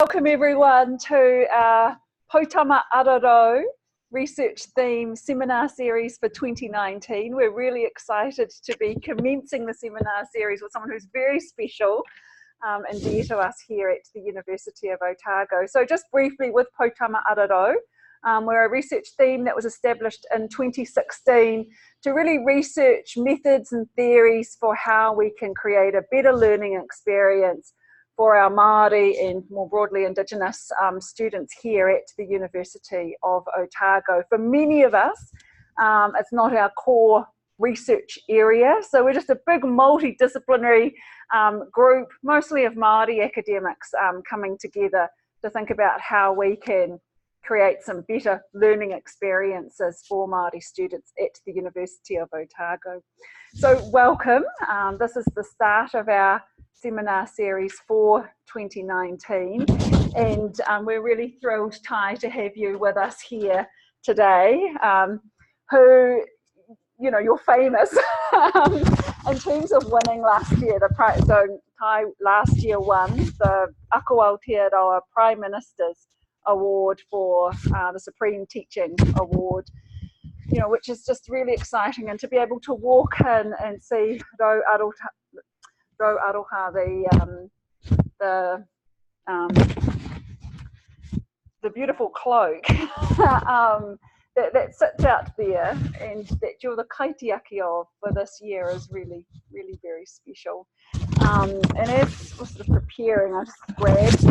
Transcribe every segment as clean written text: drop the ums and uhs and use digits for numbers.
Welcome everyone to our Poutama Ara Rau research theme seminar series for 2019. We're really excited to be commencing the seminar series with someone who's very special and dear to us here at the University of Otago. So just briefly with Poutama Ara Rau, we're a research theme that was established in 2016 to really research methods and theories for how we can create a better learning experience for our Māori and more broadly Indigenous students here at the University of Otago. For many of us, it's not our core research area, so we're just a big multidisciplinary group, mostly of Māori academics coming together to think about how we can create some better learning experiences for Māori students at the University of Otago. So welcome, this is the start of our seminar series for 2019, and we're really thrilled, Ty, to have you with us here today, who, you know, you're famous in terms of winning last year. So Ty last year won the Aotearoa Prime Minister's Award for the Supreme Teaching Award, you know, which is just really exciting, and to be able to walk in and see Rau Aroha, the beautiful cloak that sits out there and that you're the kaitiaki of for this year is really, really very special. And as we're sort of preparing, I just grabbed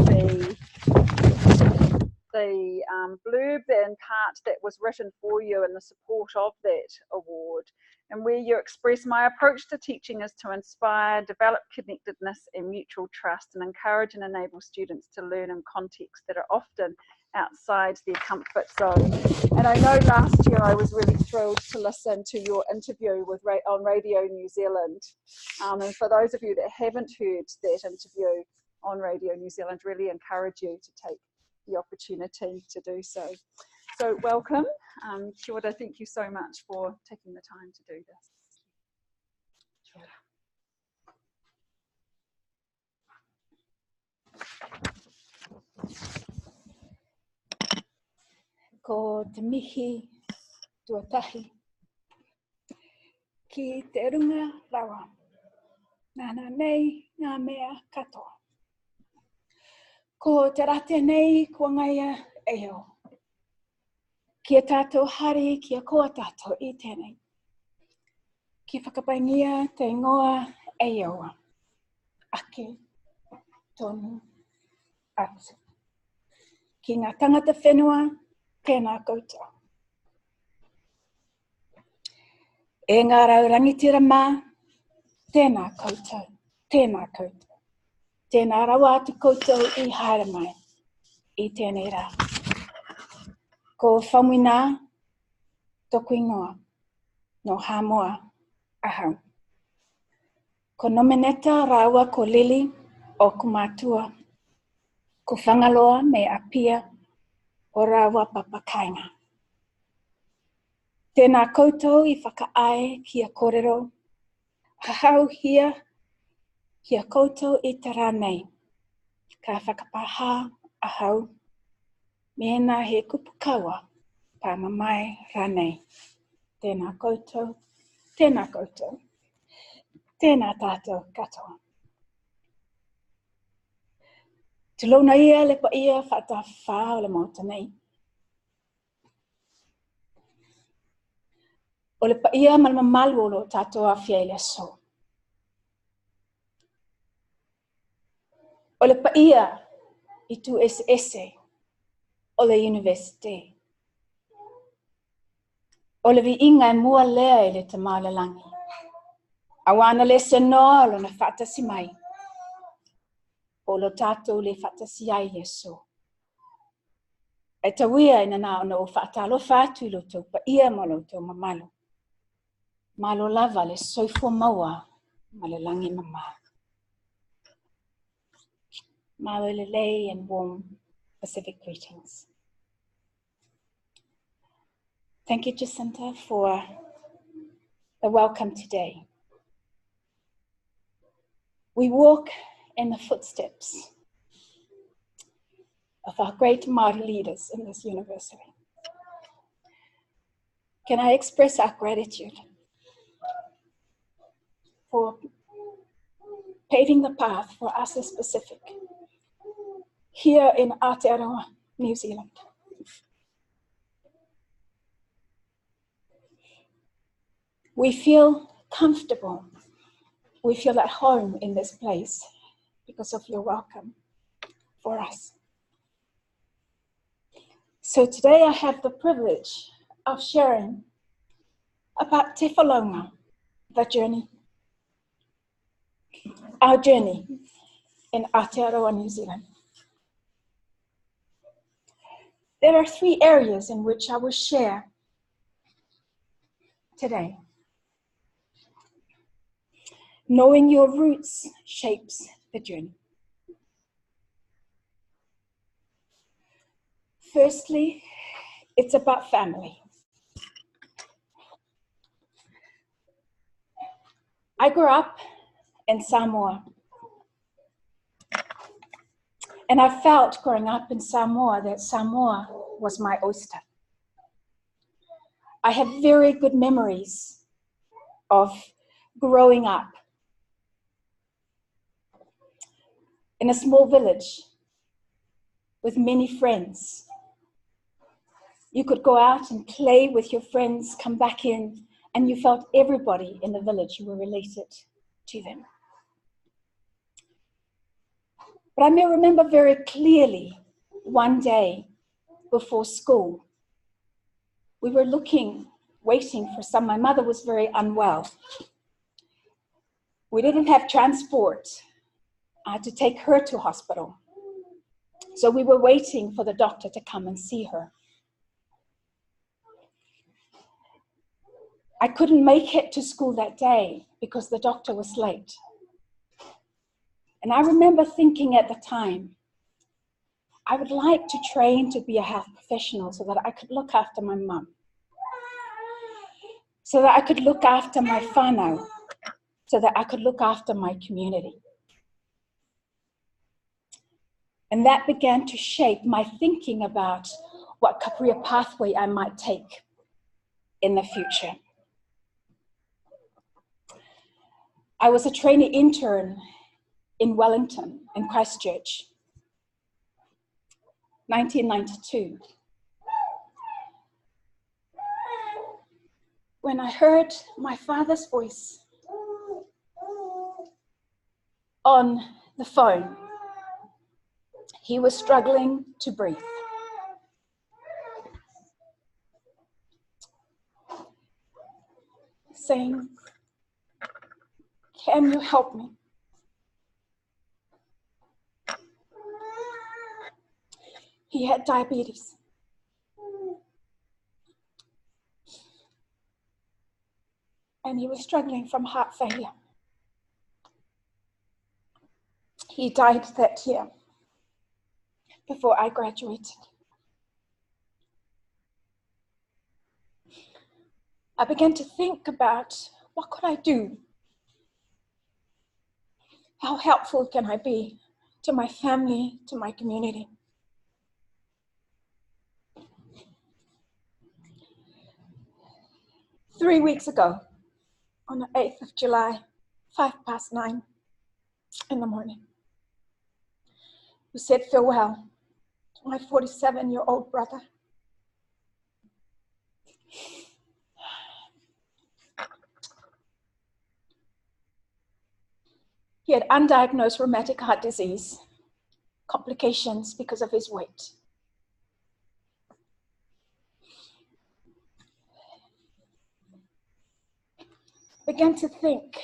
the blurb and part that was written for you in the support of that award, and where you express, my approach to teaching is to inspire, develop connectedness and mutual trust, and encourage and enable students to learn in contexts that are often outside their comfort zone. And I know last year I was really thrilled to listen to your interview on Radio New Zealand. And for those of you that haven't heard that interview on Radio New Zealand, really encourage you to take the opportunity to do so. So welcome, Kia ora, thank you so much for taking the time to do this. Ko te mihi tuatahi ki te runga rawa, nana nei ngā mea katoa. Ko te rate nei kua ngaia eo. Kia tātou hari, kia koa tātou I tēnei. Ki whakapaingia te ingoa eo. Ake, tonu, atu. Ki ngā tangata whenua, tēnā koutou. E ngā raurangitia mā, tēnā koutou, tēnā koutou. Tēnā rawa atu koutou I haere mai, I tēnei rā. Ko whamwina, toku ingoa, no hamoa, ahau. Ko nomeneta rawa ko lili, o kumatua. Ko whangaloa me apia, o rawa papakainga. Tēnā koutou I whakaae kia kōrero. Ahau hia, kia koutou I te rānei. Ka whakapāha ahau. Mēnā he kupu kaua, pāna mai rānei. Tēnā koutou, tēnā koutou. Tēnā tātou katoa. Te lona ia le pa ia whaatawha o le mauta nei. O le pa ia malmamalu o lo tātou a whia I le so. O le pa ia I tu ese o le university. O le vi inga e mua lea I le te malalangi. Awana le se noa o na whaatasi mai. O lo tātou le whaatasi ai Yesu. E tawia ina nā ona o whaatalo whātu I lo tau pa ia ma lo tau mamalo. Malo lava le soifo maua ma le langi mama. Malo le lei and warm Pacific greetings. Thank you, Jacinta, for the welcome today. We walk in the footsteps of our great Māori leaders in this university. Can I express our gratitude for paving the path for us as Pacific here in Aotearoa, New Zealand. We feel comfortable. We feel at home in this place because of your welcome for us. So today I have the privilege of sharing about Te Folauga, the journey, our journey in Aotearoa, New Zealand. There are 3 areas in which I will share today. Knowing your roots shapes the journey. Firstly, it's about family. I grew up in Samoa, and I felt growing up in Samoa that Samoa was my oyster. I have very good memories of growing up in a small village with many friends. You could go out and play with your friends, come back in, and you felt everybody in the village, you were related to them. But I may remember very clearly one day before school, we were waiting for my mother was very unwell. We didn't have transport to take her to hospital. So we were waiting for the doctor to come and see her. I couldn't make it to school that day because the doctor was late. And I remember thinking at the time, I would like to train to be a health professional so that I could look after my mum, so that I could look after my whānau, so that I could look after my community. And that began to shape my thinking about what career pathway I might take in the future. I was a trainee intern in Wellington, in Christchurch, 1992. When I heard my father's voice on the phone, he was struggling to breathe. Saying, "Can you help me?" He had diabetes. And he was struggling from heart failure. He died that year before I graduated. I began to think about what could I do? How helpful can I be to my family, to my community? Three weeks ago, on the 8th of July, 9:05 in the morning, we said farewell to my 47-year-old brother. He had undiagnosed rheumatic heart disease, complications because of his weight. Began to think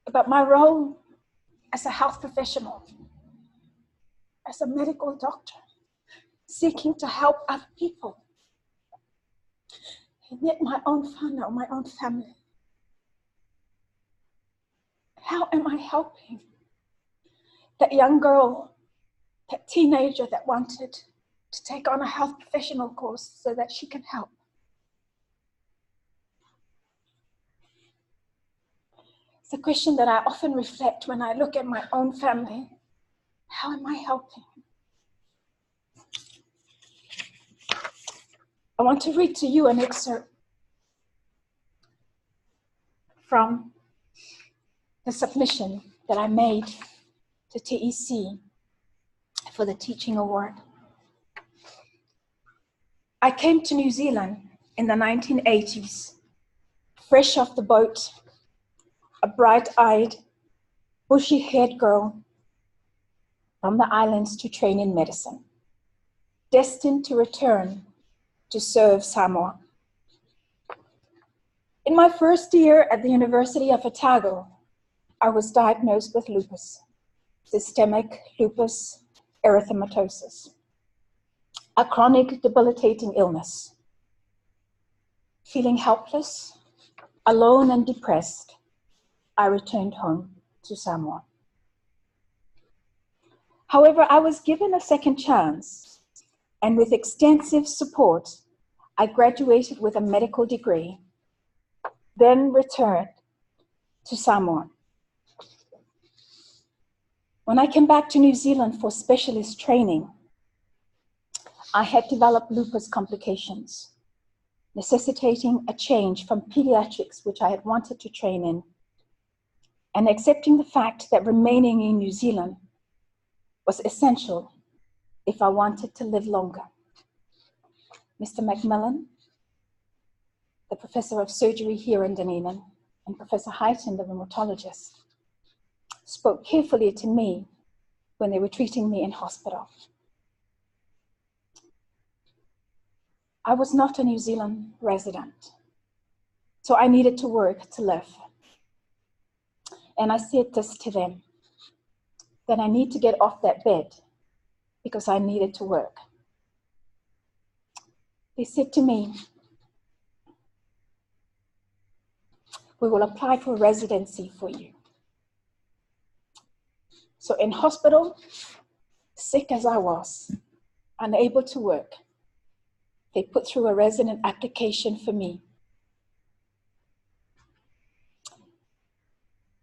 about my role as a health professional, as a medical doctor, seeking to help other people, and yet my own whānau, my own family. How am I helping that young girl, that teenager that wanted to take on a health professional course so that she can help? It's a question that I often reflect when I look at my own family. How am I helping? I want to read to you an excerpt from the submission that I made to TEC for the Teaching Award. I came to New Zealand in the 1980s, fresh off the boat, a bright-eyed, bushy-haired girl from the islands to train in medicine, destined to return to serve Samoa. In my first year at the University of Otago, I was diagnosed with lupus, systemic lupus erythematosus, a chronic debilitating illness. Feeling helpless, alone and depressed, I returned home to Samoa. However, I was given a second chance, and with extensive support, I graduated with a medical degree, then returned to Samoa. When I came back to New Zealand for specialist training, I had developed lupus complications, necessitating a change from pediatrics, which I had wanted to train in, and accepting the fact that remaining in New Zealand was essential if I wanted to live longer. Mr. Macmillan, the professor of surgery here in Dunedin, and Professor Heighton, the rheumatologist, spoke carefully to me when they were treating me in hospital. I was not a New Zealand resident, so I needed to work to live. And I said this to them, that I need to get off that bed because I needed to work. They said to me, we will apply for residency for you. So in hospital, sick as I was, unable to work, they put through a resident application for me.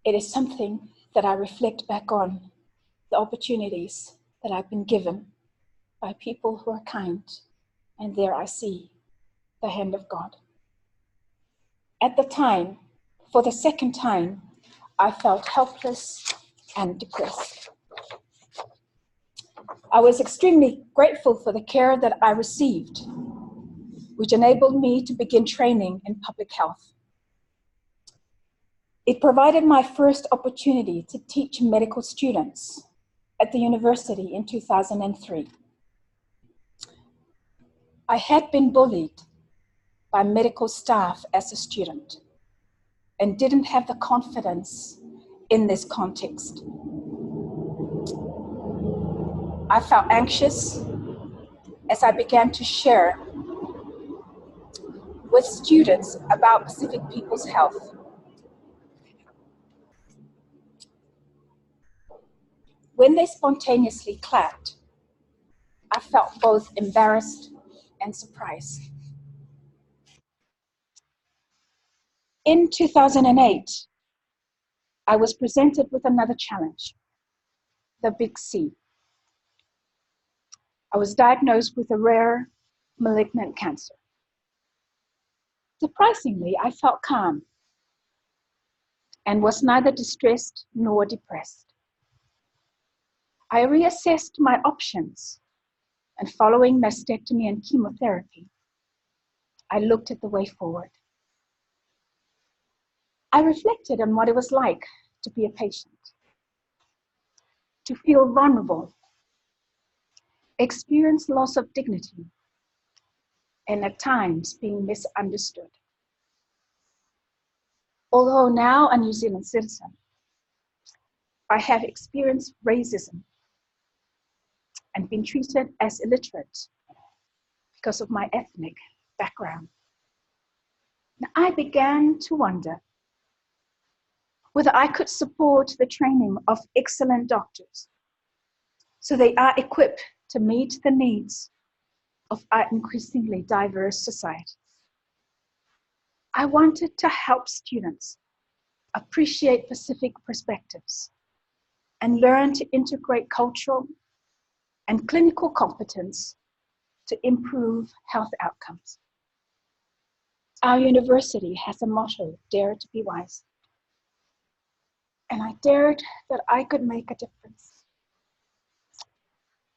It is something that I reflect back on, the opportunities that I've been given by people who are kind, and there I see the hand of God. At the time, for the second time, I felt helpless and depressed. I was extremely grateful for the care that I received, which enabled me to begin training in public health. It provided my first opportunity to teach medical students at the university in 2003. I had been bullied by medical staff as a student and didn't have the confidence in this context. I felt anxious as I began to share with students about Pacific people's health. When they spontaneously clapped, I felt both embarrassed and surprised. In 2008, I was presented with another challenge, the big C. I was diagnosed with a rare malignant cancer. Surprisingly, I felt calm and was neither distressed nor depressed. I reassessed my options, and following mastectomy and chemotherapy, I looked at the way forward. I reflected on what it was like to be a patient, to feel vulnerable, experience loss of dignity, and at times being misunderstood. Although now a New Zealand citizen, I have experienced racism and been treated as illiterate because of my ethnic background. Now, I began to wonder whether I could support the training of excellent doctors so they are equipped to meet the needs of our increasingly diverse society. I wanted to help students appreciate Pacific perspectives, and learn to integrate cultural and clinical competence to improve health outcomes. Our university has a motto, dare to be wise. And I dared that I could make a difference.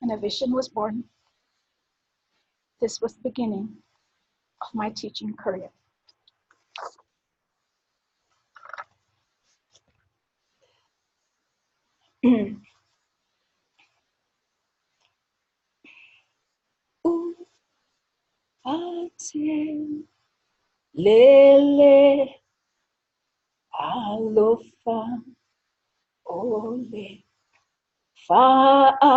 And a vision was born. This was the beginning of my teaching career. Lele alofa ole fa'ala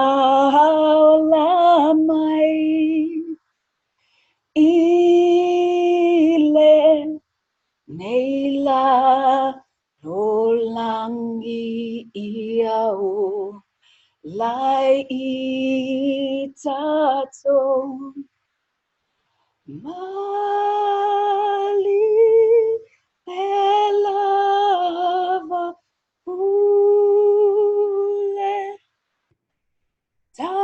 mai ile neila rolangi iao lai i tato Mali elava ule tato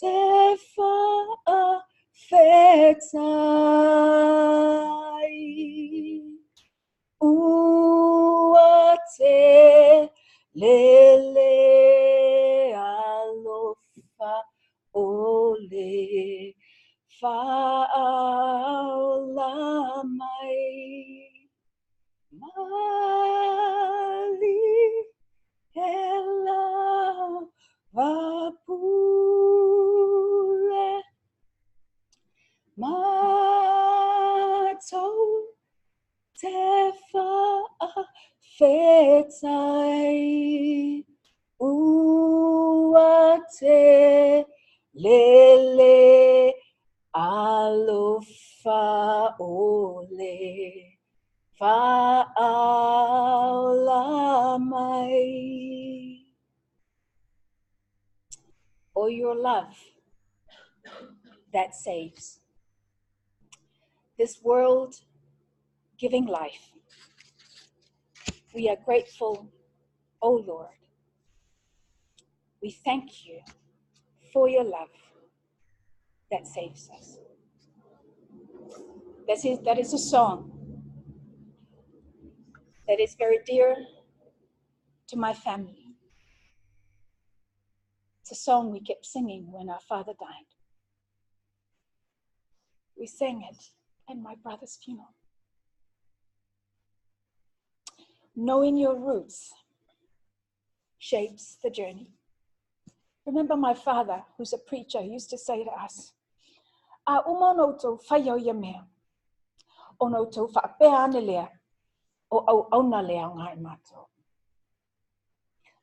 te fa fetai ua te lele alofa ole fa'aula mai mali ela vapule matou te fa'afetai ua te lele alofa ole fa'aula mai. Oh, your love that saves. This world giving life. We are grateful, O Lord. We thank you for your love that saves us. That is a song that is very dear to my family. It's a song we kept singing when our father died. We sang it at my brother's funeral. Knowing your roots shapes the journey. Remember my father, who's a preacher, used to say to us, "A uma no tau whaia o ia mea, o no tau whaapea ane lea, o au auna lea o ngai mātou.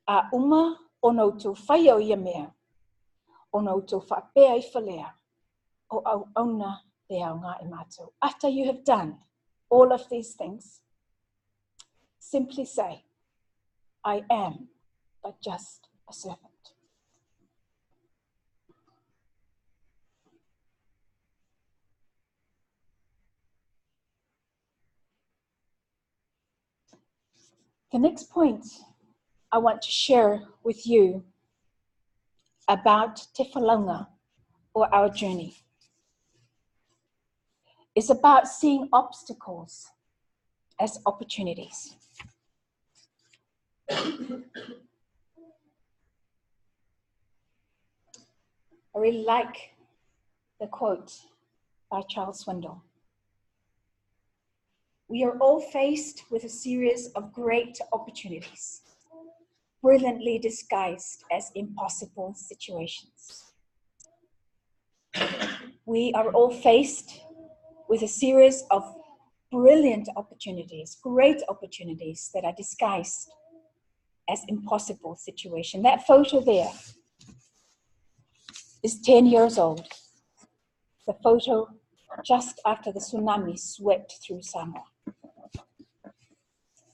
A uma o no tau whaia o ia mea, o no tau whaapea I whalea, o au auna lea o ngai mātou." After you have done all of these things, simply say, "I am but just a servant." The next point I want to share with you about Te Folauga, or our journey, is about seeing obstacles as opportunities. I really like the quote by Charles Swindoll. We are all faced with a series of great opportunities, brilliantly disguised as impossible situations. We are all faced with a series of brilliant opportunities, great opportunities that are disguised as impossible situations. That photo there is 10 years old. The photo just after the tsunami swept through Samoa,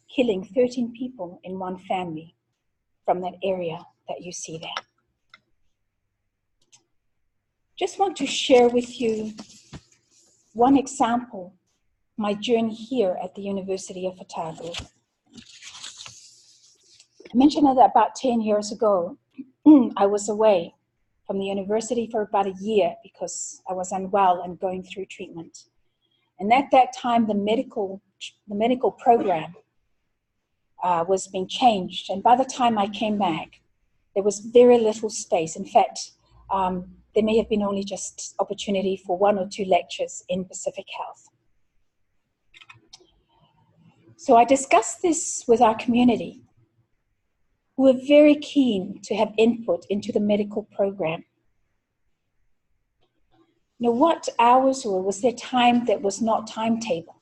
killing 13 people in one family from that area that you see there. Just want to share with you one example my journey here at the University of Otago. I mentioned that about 10 years ago, I was away from the university for about a year because I was unwell and going through treatment. And at that time, the medical program was being changed. And by the time I came back, there was very little space. In fact, there may have been only just opportunity for 1 or 2 lectures in Pacific Health. So I discussed this with our community, who were very keen to have input into the medical program. You know, what hours was there time that was not timetable?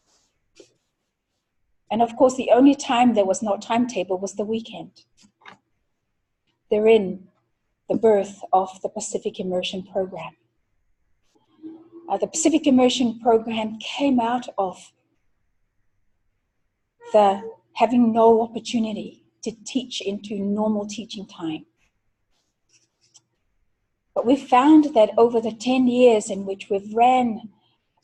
And of course, the only time that was not timetable was the weekend. Therein, the birth of the Pacific Immersion program. The Pacific Immersion program came out of the having no opportunity to teach into normal teaching time. But we found that over the 10 years in which we've ran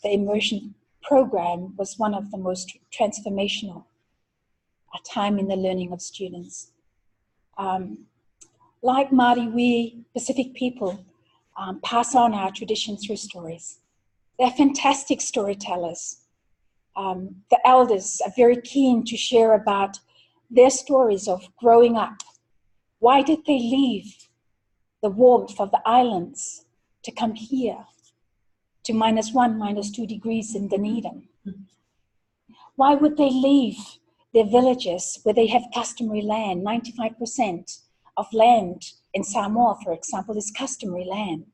the immersion program was one of the most transformational time in the learning of students. Like Māori, we Pacific people pass on our tradition through stories. They're fantastic storytellers. The elders are very keen to share about their stories of growing up. Why did they leave the warmth of the islands to come here to -1, -2 degrees in Dunedin? Why would they leave their villages where they have customary land? 95% of land in Samoa, for example, is customary land.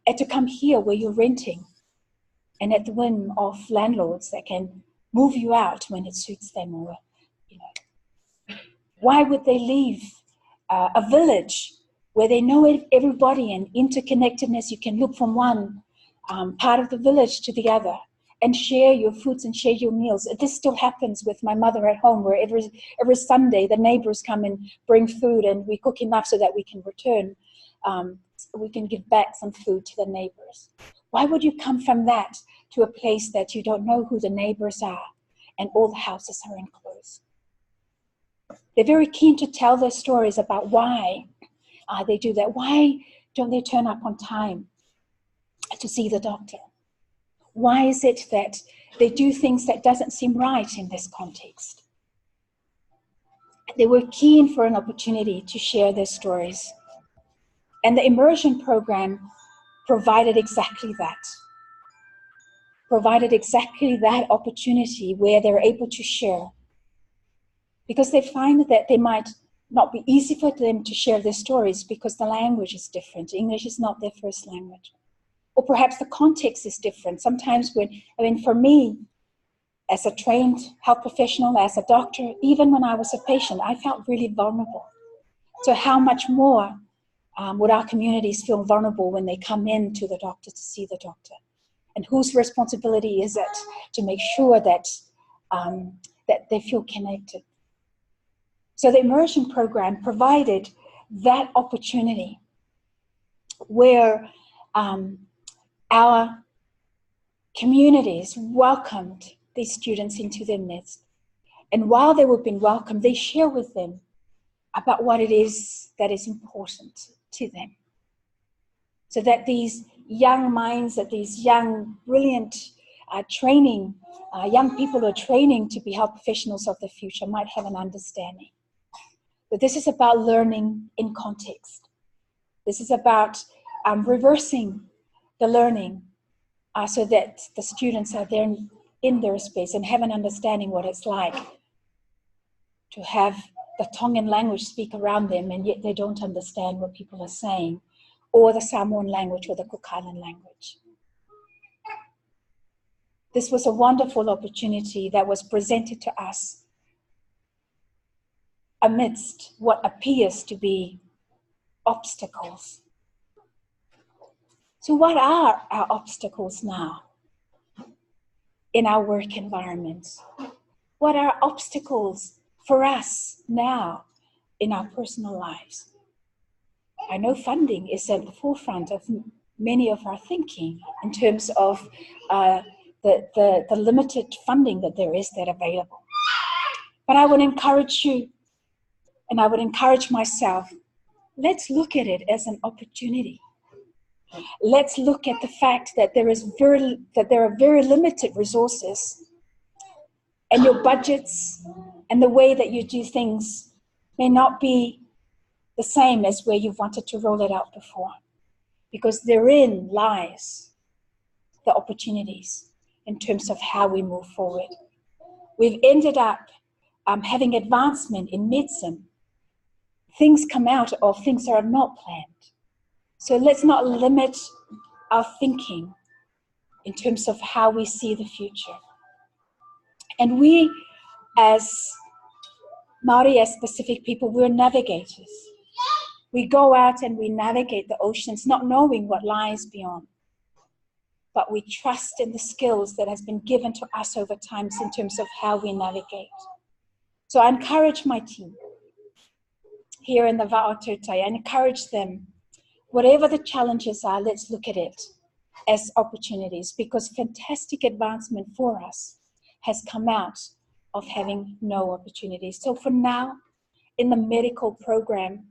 And to come here where you're renting and at the whim of landlords that can move you out when it suits them, or, you know. Why would they leave a village where they know everybody and interconnectedness? You can look from one part of the village to the other and share your foods and share your meals. This still happens with my mother at home, where every Sunday the neighbors come and bring food, and we cook enough so that we can return. We can give back some food to the neighbors. Why would you come from that to a place that you don't know who the neighbors are and all the houses are enclosed? They're very keen to tell their stories about why they do that. Why don't they turn up on time to see the doctor? Why is it that they do things that doesn't seem right in this context? They were keen for an opportunity to share their stories. And the immersion program provided exactly that. Provided exactly that opportunity where they're able to share. Because they find that they might not be easy for them to share their stories because the language is different. English is not their first language. Or perhaps the context is different. Sometimes for me, as a trained health professional, as a doctor, even when I was a patient, I felt really vulnerable. So how much more would our communities feel vulnerable when they come in to the doctor to see the doctor? And whose responsibility is it to make sure that, that they feel connected? So the immersion program provided that opportunity where our communities welcomed these students into their midst. And while they were being welcomed, they share with them about what it is that is important to them. So that these young minds, that these young, brilliant young people who are training to be health professionals of the future might have an understanding. But this is about learning in context. This is about reversing the learning so that the students are there in their space and have an understanding what it's like to have the Tongan language speak around them, and yet they don't understand what people are saying, or the Samoan language or the Cook Island language. This was a wonderful opportunity that was presented to us amidst what appears to be obstacles. So what are our obstacles now in our work environments? What are obstacles for us now in our personal lives? I know funding is at the forefront of many of our thinking in terms of the limited funding that there is that available. But I would encourage you, and I would encourage myself, let's look at it as an opportunity. Let's look at the fact that there are very limited resources, and your budgets and the way that you do things may not be the same as where you've wanted to roll it out before, because therein lies the opportunities in terms of how we move forward. We've ended up having advancement in medicine. Things come out of things that are not planned. So let's not limit our thinking in terms of how we see the future. And we, as Māori, as Pacific people, we're navigators. We go out and we navigate the oceans, not knowing what lies beyond. But we trust in the skills that has been given to us over time in terms of how we navigate. So I encourage my team here in the Va'autautai, I encourage them, whatever the challenges are, let's look at it as opportunities, because fantastic advancement for us has come out of having no opportunities. So for now, in the medical program,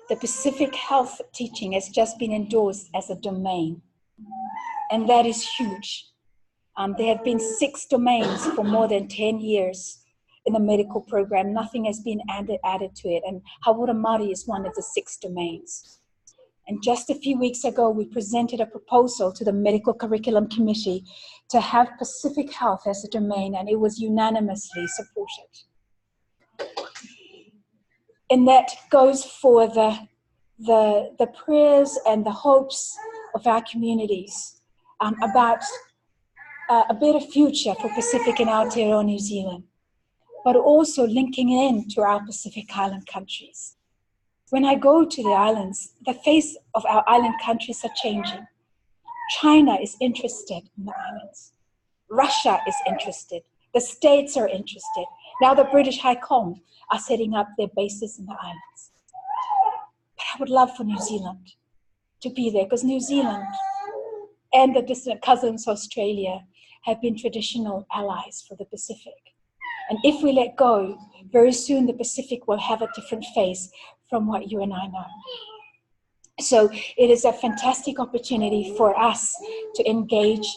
the Pacific Health teaching has just been endorsed as a domain, and that is huge. There have been 6 domains for more than 10 years in the medical program. Nothing has been added to it, and Hawura Māori is one of the 6 domains. And just a few weeks ago, we presented a proposal to the Medical Curriculum Committee to have Pacific Health as a domain, and it was unanimously supported. And that goes for the prayers and the hopes of our communities about a better future for Pacific and Aotearoa New Zealand, but also linking in to our Pacific Island countries. When I go to the islands, the face of our island countries are changing. China is interested in the islands. Russia is interested. The States are interested. Now the British High Com are setting up their bases in the islands. But I would love for New Zealand to be there, because New Zealand and the distant cousins Australia have been traditional allies for the Pacific. And if we let go, very soon the Pacific will have a different face from what you and I know. So it is a fantastic opportunity for us to engage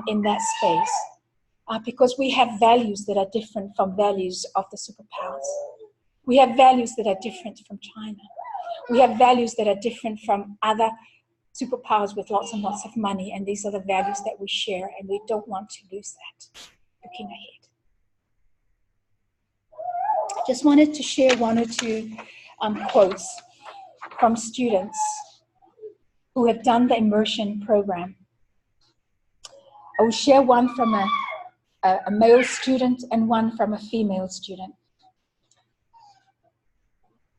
in that space, because we have values that are different from values of the superpowers. We have values that are different from China. We have values that are different from other superpowers with lots and lots of money, and these are the values that we share, and we don't want to lose that looking ahead. Just wanted to share 1 or 2 quotes from students who have done the immersion program. I will share one from a male student and one from a female student.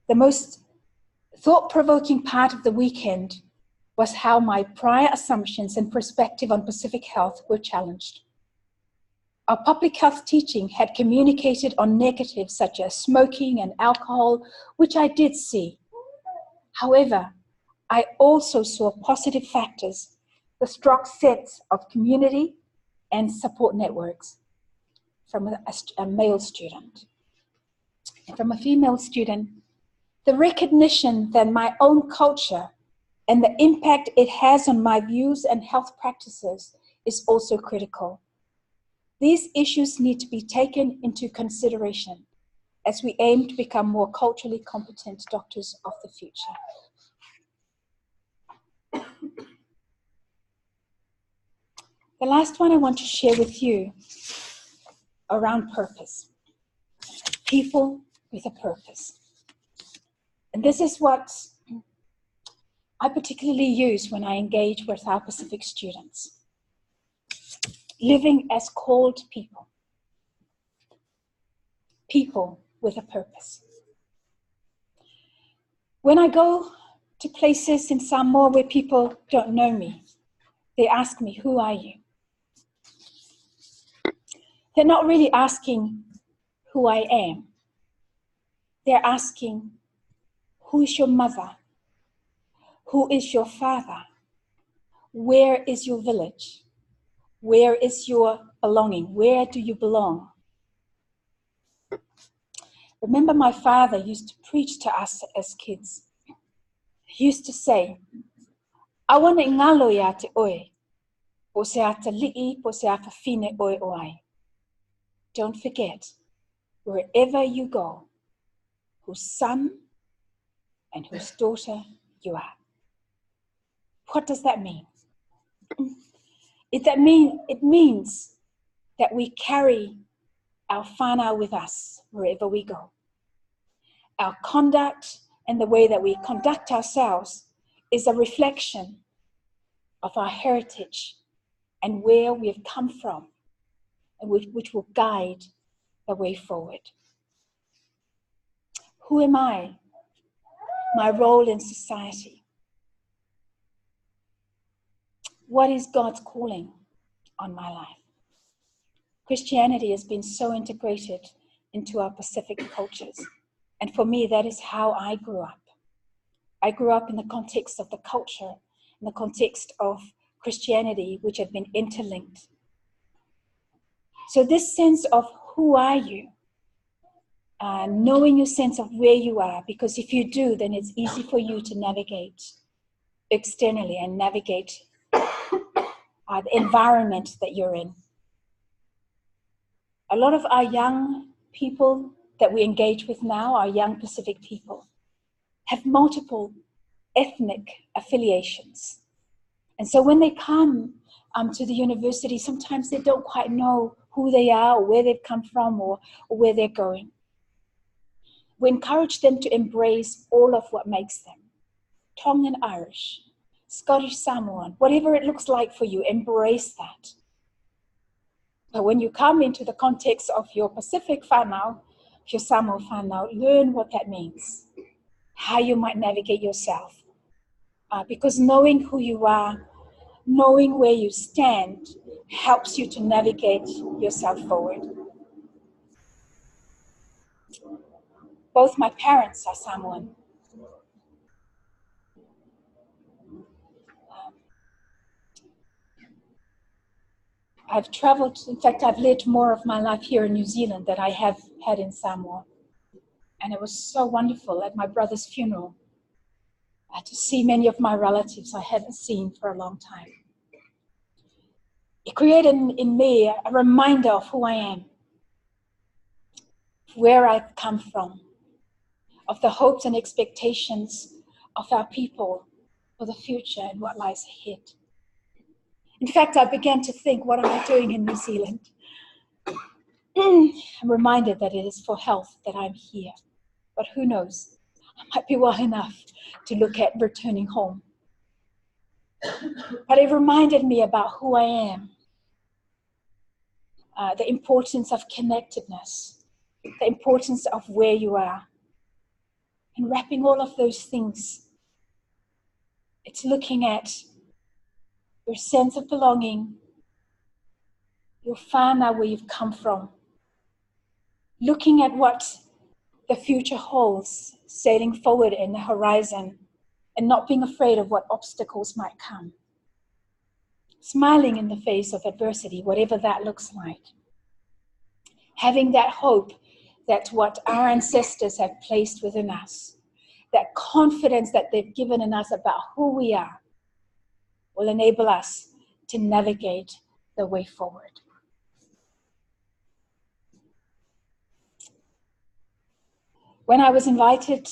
The most thought-provoking part of the weekend was how my prior assumptions and perspective on Pacific Health were challenged. Our public health teaching had communicated on negatives such as smoking and alcohol, which I did see. However, I also saw positive factors, the strong sense of community and support networks from a male student. And from a female student, the recognition that my own culture and the impact it has on my views and health practices is also critical. These issues need to be taken into consideration as we aim to become more culturally competent doctors of the future. The last one I want to share with you around purpose. People with a purpose. And this is what I particularly use when I engage with our Pacific students. Living as called people. People with a purpose. When I go to places in Samoa where people don't know me, they ask me, who are you? They're not really asking who I am. They're asking, who is your mother? Who is your father? Where is your village? Where is your belonging? Where do you belong? Remember, my father used to preach to us as kids. He used to say, "Awana ingalo ya te oe, po se ata li'i, po se ata fine oe oai." Don't forget, wherever you go, whose son and whose daughter you are. What does that mean? It means that we carry our whānau with us wherever we go. Our conduct and the way that we conduct ourselves is a reflection of our heritage and where we have come from, and which will guide the way forward. Who am I? My role in society. What is God's calling on my life? Christianity has been so integrated into our Pacific cultures. And for me, that is how I grew up. I grew up in the context of the culture, in the context of Christianity, which had been interlinked. So this sense of who are you, knowing your sense of where you are, because if you do, then it's easy for you to navigate externally and navigate the environment that you're in. A lot of our young people that we engage with now, our young Pacific people, have multiple ethnic affiliations. And so when they come to the university, sometimes they don't quite know who they are or where they've come from or where they're going. We encourage them to embrace all of what makes them. Tongan Irish, Scottish Samoan, whatever it looks like for you, embrace that. But when you come into the context of your Pacific whānau, your Samoa whānau, learn what that means, how you might navigate yourself. Because knowing who you are, knowing where you stand, helps you to navigate yourself forward. Both my parents are Samoan. I've traveled, in fact, I've lived more of my life here in New Zealand than I have had in Samoa. And it was so wonderful at my brother's funeral to see many of my relatives I hadn't seen for a long time. It created in me a reminder of who I am, where I've come from, of the hopes and expectations of our people for the future and what lies ahead. In fact, I began to think, what am I doing in New Zealand? I'm reminded that it is for health that I'm here. But who knows? I might be well enough to look at returning home. But it reminded me about who I am, the importance of connectedness, the importance of where you are. And wrapping all of those things, it's looking at your sense of belonging, your whānau, where you've come from, looking at what the future holds, sailing forward in the horizon, and not being afraid of what obstacles might come. Smiling in the face of adversity, whatever that looks like. Having that hope that what our ancestors have placed within us, that confidence that they've given in us about who we are, will enable us to navigate the way forward. When I was invited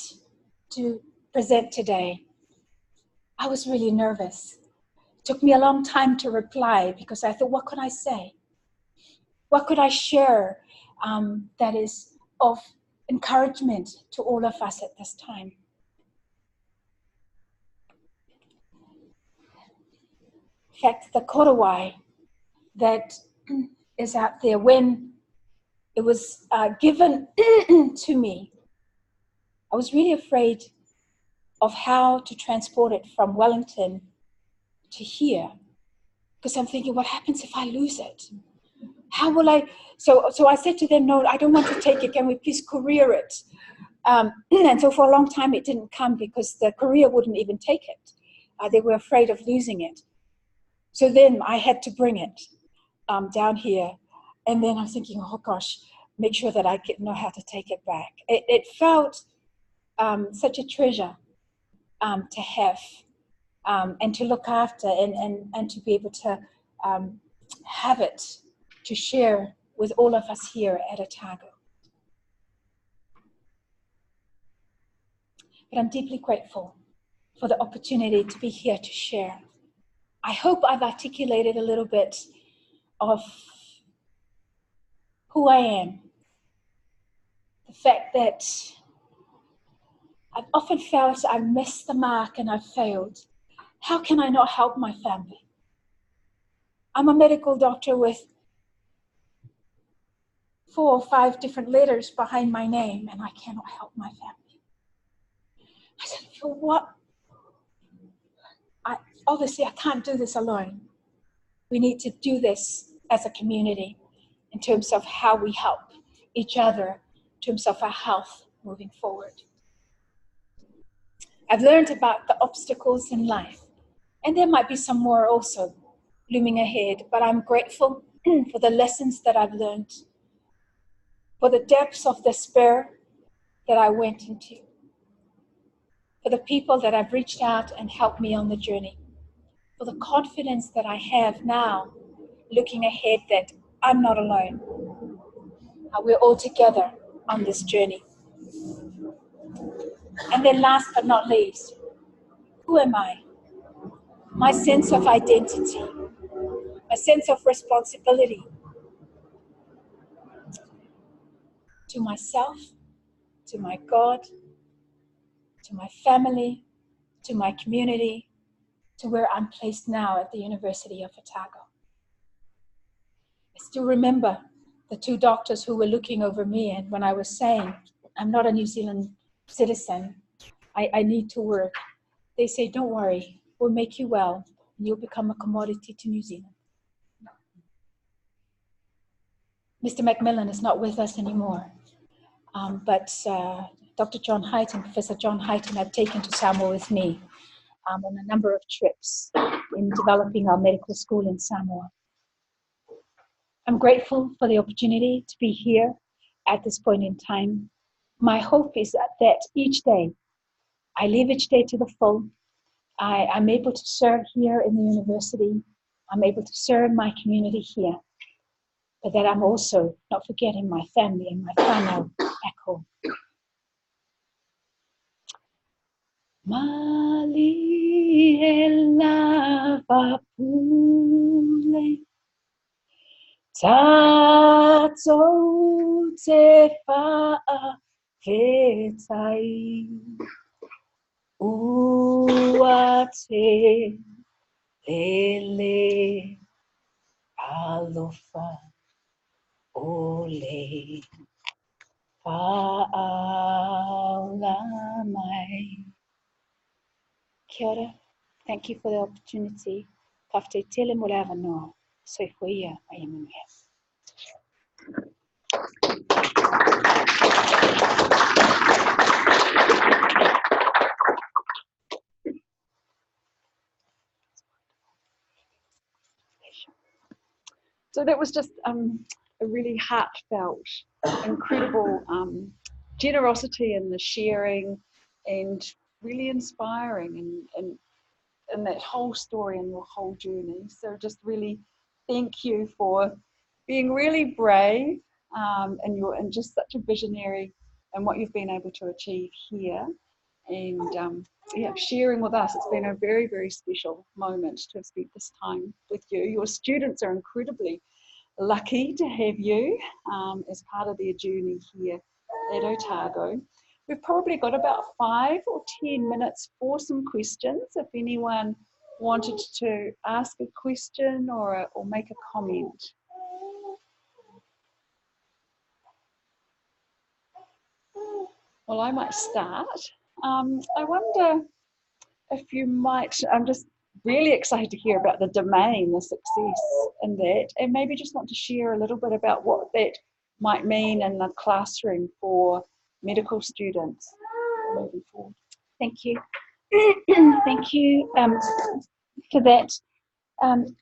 to present today, I was really nervous. It took me a long time to reply because I thought, what could I say? What could I share that is of encouragement to all of us at this time? In fact, the korowai that is out there, when it was given to me, I was really afraid of how to transport it from Wellington to here, because I'm thinking, what happens if I lose it? How will I? So I said to them, no, I don't want to take it. Can we please courier it? And so for a long time it didn't come because the courier wouldn't even take it. They were afraid of losing it. So then I had to bring it. down here. And then I'm thinking, oh gosh, make sure that I know how to take it back. It felt such a treasure to have and to look after and to be able to have it to share with all of us here at Otago. But I'm deeply grateful for the opportunity to be here to share. I hope I've articulated a little bit of who I am. The fact that I've often felt I've missed the mark and I've failed. How can I not help my family? I'm a medical doctor with 4 or 5 different letters behind my name, and I cannot help my family. I said, for what? Obviously, I can't do this alone. We need to do this as a community in terms of how we help each other, in terms of our health moving forward. I've learned about the obstacles in life, and there might be some more also looming ahead, but I'm grateful for the lessons that I've learned, for the depths of despair that I went into, for the people that have reached out and helped me on the journey, for the confidence that I have now, looking ahead, that I'm not alone. We're all together on this journey. And then last but not least, who am I? My sense of identity, my sense of responsibility to myself, to my God, to my family, to my community, to where I'm placed now at the University of Otago. I still remember the 2 doctors who were looking over me, and when I was saying, I'm not a New Zealand citizen, I need to work, they say, don't worry, we'll make you well, and you'll become a commodity to New Zealand. Mr. Macmillan is not with us anymore, but Dr. John Heighton, Professor John Heighton, had taken to Samoa with me on a number of trips in developing our medical school in Samoa. I'm grateful for the opportunity to be here at this point in time. My hope is that each day, I live each day to the full. I'm able to serve here in the university. I'm able to serve my community here. But that I'm also not forgetting my family and my whānau back home. Mali e lava pule, tātou te whaawhetai, ua te lele alofa ole whaala mai. Kia ora. Thank you for the opportunity. Kafte tele mo lewa noa. Soifuia ai amuia. So that was just a really heartfelt, incredible generosity in the sharing, and really inspiring, and that whole story and your whole journey. So just really thank you for being really brave and just such a visionary and what you've been able to achieve here. And sharing with us. It's been a very, very special moment to have spent this time with you. Your students are incredibly lucky to have you as part of their journey here at Otago. We've probably got about 5 or 10 minutes for some questions. If anyone wanted to ask a question or make a comment. Well, I might start. I wonder if you might, I'm just really excited to hear about the domain, the success in that, and maybe just want to share a little bit about what that might mean in the classroom for medical students moving forward. Thank you. Thank you for that.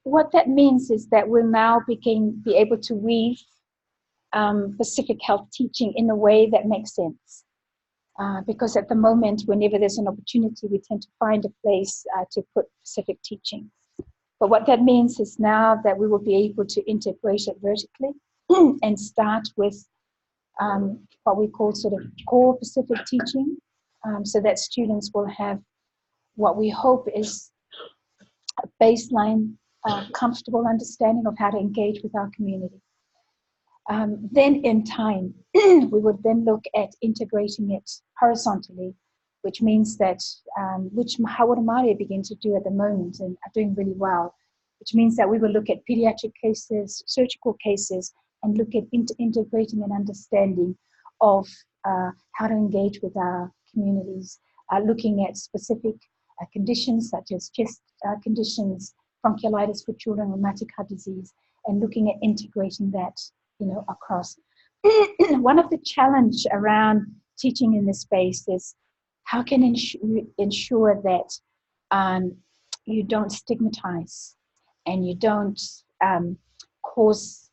What that means is that we'll now be able to weave Pacific health teaching in a way that makes sense. Because at the moment, whenever there's an opportunity, we tend to find a place to put Pacific teaching. But what that means is now that we will be able to integrate it vertically and start with what we call sort of core Pacific teaching, so that students will have what we hope is a baseline, comfortable understanding of how to engage with our community. Then in time, we would then look at integrating it horizontally, which means that, which Hawara Māori begin to do at the moment and are doing really well, which means that we will look at pediatric cases, surgical cases, and look at integrating an understanding of how to engage with our communities, looking at specific conditions such as chest conditions, bronchiolitis for children, rheumatic heart disease, and looking at integrating that, across. One of the challenge around teaching in this space is how can you ensure that you don't stigmatize and you don't cause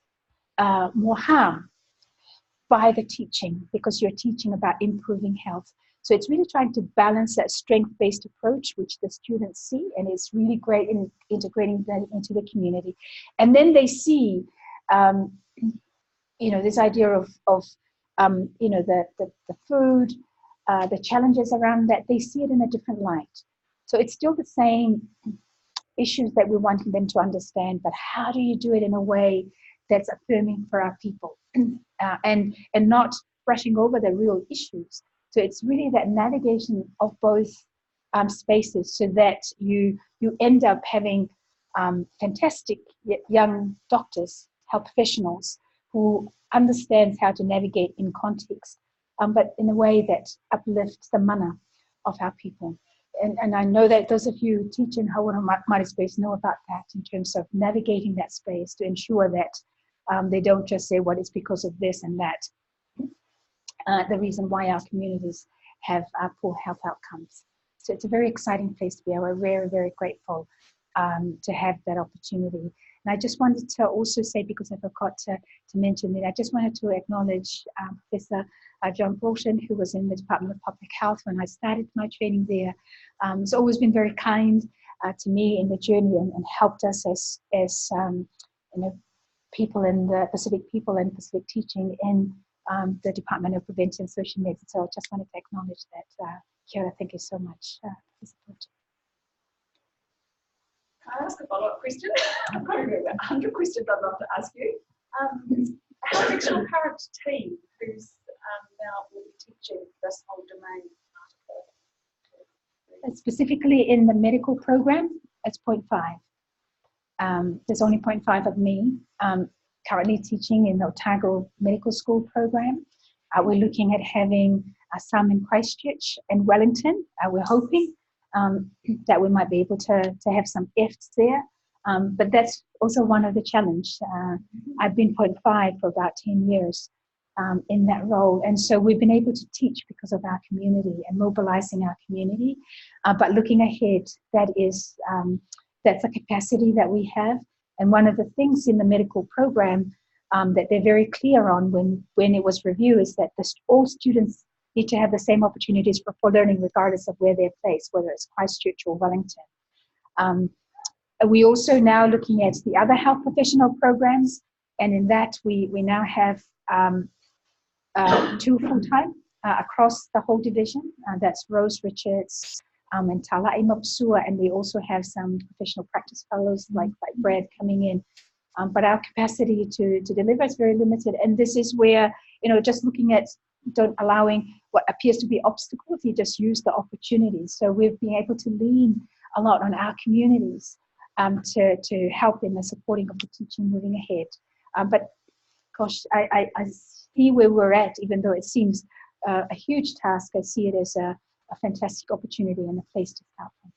more harm by the teaching, because you're teaching about improving health. So it's really trying to balance that strength-based approach, which the students see, and it's really great in integrating that into the community. And then they see, this idea of the food, the challenges around that, they see it in a different light. So it's still the same issues that we want them to understand, but how do you do it in a way that's affirming for our people and not brushing over the real issues? So it's really that navigation of both spaces, so that you end up having fantastic young doctors, health professionals who understands how to navigate in context, but in a way that uplifts the mana of our people. And I know that those of you who teach in Hawara Māori space know about that, in terms of navigating that space to ensure that they don't just say, well, it's because of this and that. The reason why our communities have poor health outcomes. So it's a very exciting place to be. We're very, very grateful to have that opportunity. And I just wanted to also say, because I forgot to mention it, I just wanted to acknowledge Professor John Broughton, who was in the Department of Public Health when I started my training there. He's always been very kind to me in the journey and helped us as people in the Pacific people and Pacific teaching in the Department of Prevention and Social Medicine. So I just wanted to acknowledge that. Kia ora, thank you so much, Professor Broughton. Can I ask a follow-up question? I've got 100 questions I'd love to ask you. How is your current team, who's now will be teaching this whole domain? Specifically in the medical program, it's 0.5. There's only 0.5 of me currently teaching in the Otago Medical School program. We're looking at having some in Christchurch and Wellington. We're hoping that we might be able to have some Fs there. But that's also one of the challenges. I've been 0.5 for about 10 years in that role. And so we've been able to teach because of our community and mobilizing our community. But looking ahead, that's a capacity that we have. And one of the things in the medical program that they're very clear on when it was reviewed is that all students need to have the same opportunities for learning regardless of where they're placed, whether it's Christchurch or Wellington. We also now looking at the other health professional programs, and in that we now have 2 full-time across the whole division. That's Rose Richards and Tala'i Mapsua, and we also have some professional practice fellows like Brad coming in. But our capacity to deliver is very limited, and this is where, just looking at don't allowing what appears to be obstacles, you just use the opportunities. So we've been able to lean a lot on our communities to help in the supporting of the teaching moving ahead. But gosh, I see where we're at, even though it seems a huge task. I see it as a fantastic opportunity and a place to start from.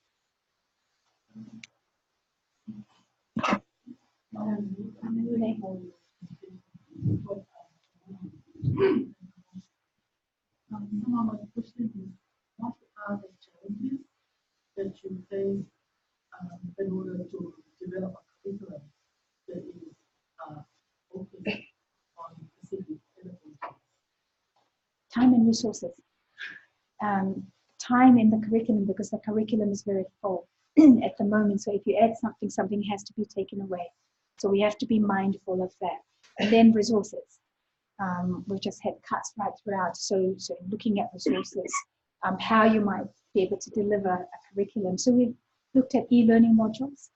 Some of my questions is, what are the challenges that you face in order to develop a resources. Time in the curriculum, because the curriculum is very full at the moment. So if you add something, something has to be taken away. So we have to be mindful of that. And then resources. We just had cuts right throughout. So looking at resources, how you might be able to deliver a curriculum. So we've looked at e-learning modules.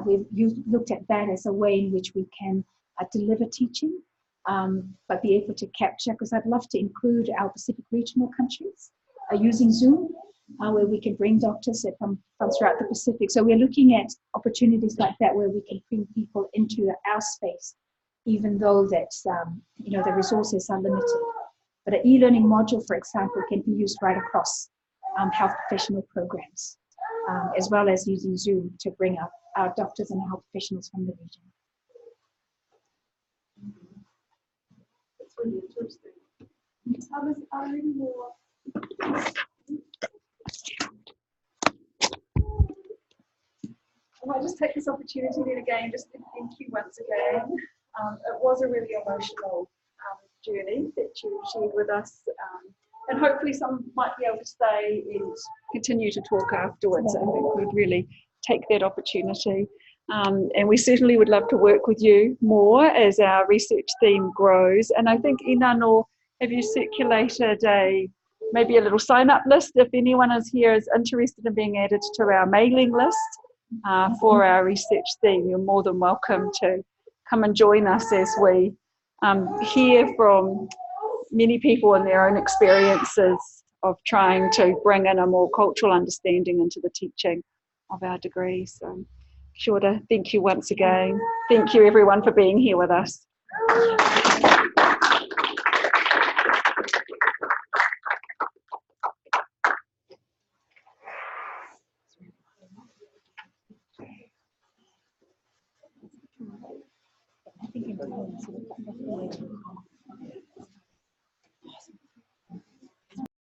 We've looked at that as a way in which we can deliver teaching, but be able to capture, because I'd love to include our Pacific regional countries using Zoom, where we can bring doctors from throughout the Pacific. So we're looking at opportunities like that where we can bring people into our space, even though that the resources are limited. But an e-learning module, for example, can be used right across health professional programs, as well as using Zoom to bring up our doctors and health professionals from the region. It's really interesting. Are there any more? I might just take this opportunity then again, just to thank you once again. It was a really emotional journey that you shared with us, and hopefully some might be able to stay and continue to talk afterwards. I think we'd really take that opportunity. And we certainly would love to work with you more as our research theme grows. And I think, Inano, have you circulated maybe a little sign-up list? If anyone is here is interested in being added to our mailing list for our research theme, you're more than welcome to come and join us as we hear from many people and their own experiences of trying to bring in a more cultural understanding into the teaching of our degree. So, sure to thank you once again. Thank you everyone for being here with us. I think